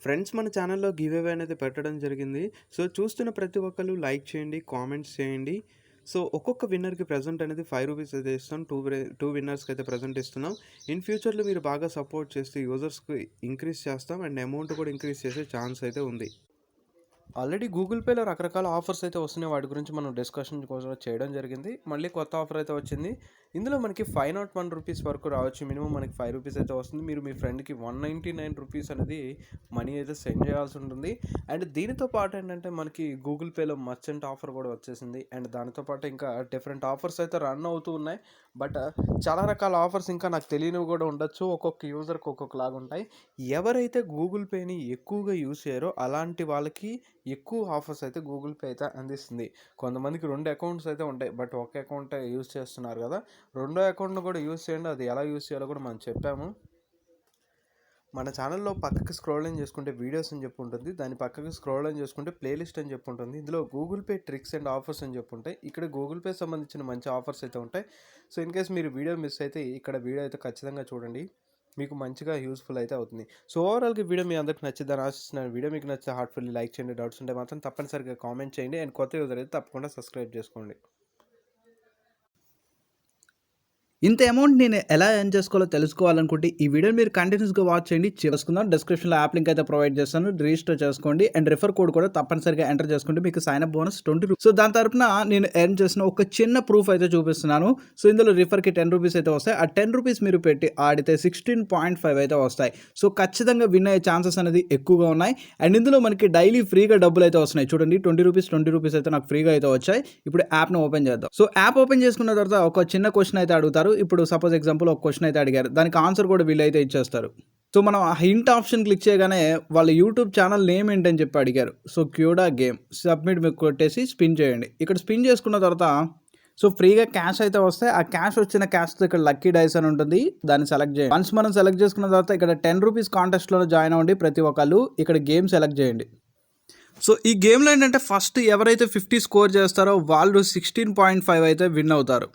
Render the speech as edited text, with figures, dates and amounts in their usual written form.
Friends మన ఛానల్లో give away అనేది పెట్టడం జరిగింది. సో చూస్తున్న ప్రతి ఒక్కళ్ళు లైక్ చేయండి, కామెంట్స్ చేయండి. సో ఒక్కొక్క విన్నర్‌కి ప్రెజెంట్ అనేది రూ. 5 అయితే ఇస్తాం. 2 విన్నర్స్‌కి అయితే ప్రెజెంట్ ఇస్తున్నాం. ఇన్ ఫ్యూచర్‌లో మీరు బాగా సపోర్ట్ చేస్తే యూజర్స్‌కి ఇంక్రీజ్ చేస్తాం అండ్ అమౌంట్ కూడా ఇంక్రీజ్ చేసే ఛాన్స్ అయితే ఉంది. ఆల్రెడీ గూగుల్ పేలో రకరకాల ఆఫర్స్ అయితే వస్తున్నాయి. వాటి గురించి మనం డిస్కషన్ కోసం చేయడం జరిగింది. మళ్ళీ కొత్త ఆఫర్ అయితే వచ్చింది. ఇందులో మనకి రూ. 501 వరకు రావచ్చు. మినిమం మనకి రూ. 5 అయితే వస్తుంది. మీరు మీ ఫ్రెండ్కి రూ. 199 అనేది మనీ అయితే సెండ్ చేయాల్సి ఉంటుంది. అండ్ దీనితో పాటు ఏంటంటే మనకి గూగుల్ పేలో మర్చెంట్ ఆఫర్ కూడా వచ్చేసింది. అండ్ దానితో పాటు ఇంకా డిఫరెంట్ ఆఫర్స్ అయితే రన్ అవుతూ ఉన్నాయి. బట్ చాలా రకాల ఆఫర్స్ ఇంకా నాకు తెలియనివి కూడా ఉండొచ్చు. ఒక్కొక్క యూజర్కి ఒక్కొక్కలాగా ఉంటాయి. ఎవరైతే గూగుల్ పేని ఎక్కువగా యూజ్ చేయరో అలాంటి వాళ్ళకి ఎక్కువ ఆఫర్స్ అయితే గూగుల్ పే అయితే అందిస్తుంది. కొంతమందికి 2 అకౌంట్స్ అయితే ఉంటాయి. బట్ ఒక అకౌంటే యూజ్ చేస్తున్నారు కదా, రెండో అకౌంట్ను కూడా యూజ్ చేయండి. అది ఎలా యూజ్ చేయాలో కూడా మనం చెప్పాము. మన ఛానల్లో పక్కకి స్క్రోల్ చేసుకుంటే వీడియోస్ అని చెప్పి ఉంటుంది. దాని పక్కకి స్క్రోల్ చేసుకుంటే ప్లేలిస్ట్ అని చెప్పి ఉంటుంది. ఇందులో Google pay tricks and offers అని చెప్పి ఉంటాయి. ఇక్కడ గూగుల్ పే సంబంధించిన మంచి ఆఫర్స్ అయితే ఉంటాయి. సో ఇన్ కేస్ మీరు వీడియో మిస్ అయితే ఇక్కడ వీడియో అయితే ఖచ్చితంగా చూడండి. మీకు మంచిగా యూస్ఫుల్ అయితే అవుతుంది. సో ఓవరాల్గా వీడియో మీ అందరికి నచ్చిద్దని ఆశిస్తున్నాను. వీడియో మీకు నచ్చితే హార్ట్ఫుల్లీ లైక్ చేయండి. డౌట్స్ ఉంటే మాత్రం తప్పనిసరిగా కామెంట్ చేయండి. అండ్ కొత్త యూజర్ అయితే తప్పకుండా సబ్స్క్రైబ్ చేసుకోండి. ఇంత అమౌంట్ నేను ఎలా ఎర్న్ చేసుకోవాలో తెలుసుకోవాలనుకుంటే ఈ వీడియోని మీరు కంటిన్యూస్గా వాచ్ చేయండి. చేసుకుందాం. డిస్క్రిప్షన్లో యాప్ లింక్ అయితే ప్రొవైడ్ చేస్తాను. రిజిస్టర్ చేసుకోండి అండ్ రిఫర్ కోడ్ కూడా తప్పనిసరిగా ఎంటర్ చేసుకుంటే మీకు sign up bonus 20 rupees. So దాని తరపున నేను ఎర్న్ చేసిన ఒక చిన్న ప్రూఫ్ అయితే చూపిస్తున్నాను. సో ఇందులో రిఫర్కి 10 రూపీస్ అయితే వస్తాయి. ఆ 10 రూపీస్ మీరు పెట్టి ఆడితే 16.5 అయితే వస్తాయి. సో ఖచ్చితంగా విన్ అయ్యే ఛాన్సెస్ అనేది ఎక్కువగా ఉన్నాయి. అండ్ ఇందులో మనకి డైలీ ఫ్రీగా డబ్బులు అయితే వస్తున్నాయి. చూడండి 20 రూపీస్ అయితే నాకు ఫ్రీగా అయితే వచ్చాయి. ఇప్పుడు యాప్ను ఓపెన్ చేద్దాం. సో యాప్ ఓపెన్ చేసుకున్న తర్వాత ఒక చిన్న క్వశ్చన్ అయితే అడుగుతారు. ఇప్పుడు సపోజ్ ఎగ్జాంపుల్ ఒక క్వశ్చన్ అయితే అడిగారు. దానికి ఆన్సర్ కూడా వీళ్ళు అయితే ఇచ్చేస్తారు. సో మనం ఆ హింట్ ఆప్షన్ క్లిక్ చేయగానే వాళ్ళ యూట్యూబ్ ఛానల్ నేమ్ ఏంటని చెప్పి అడిగారు. సో క్యూడా గేమ్ సబ్మిట్ మీకు కొట్టేసి స్పిన్ చేయండి. ఇక్కడ స్పిన్ చేసుకున్న తర్వాత సో ఫ్రీగా క్యాష్ అయితే వస్తాయి. ఆ క్యాష్ వచ్చిన క్యాష్తో ఇక్కడ లక్కీ డైస్ అని ఉంటుంది. దాన్ని సెలెక్ట్ చేయండి. వన్స్ మనం సెలెక్ట్ చేసుకున్న తర్వాత ఇక్కడ 10 రూపీస్ కాంటెస్ట్లో జాయిన్ అవ్వండి. ప్రతి ఒక్కళ్ళు ఇక్కడ గేమ్ సెలెక్ట్ చేయండి. సో ఈ గేమ్లో ఏంటంటే ఫస్ట్ ఎవరైతే 50 స్కోర్ చేస్తారో వాళ్ళు 16.5 అయితే విన్ అవుతారు.